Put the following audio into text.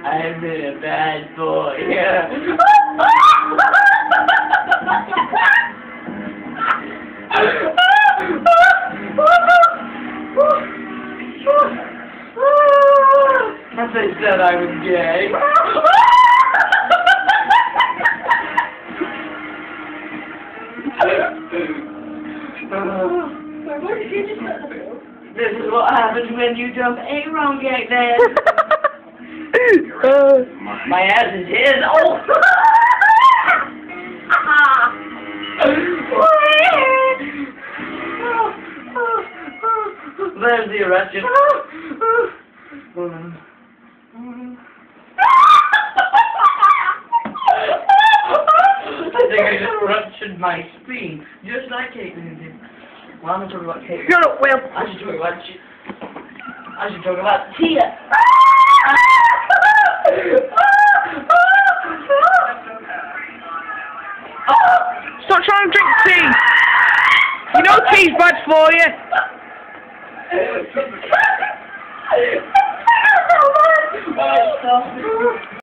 I've been a bad boy. Yeah. They said I was gay. This is what happens when you jump a wrong gate, Dad. My ass is his. Oh! There's the erection. I think I just ruptured my spleen, just like Caitlin did. Well, I'm gonna talk about Caitlin. Shut up, Will. I should talk about Tia. Stop trying to drink tea. You know tea's bad for you. Oh,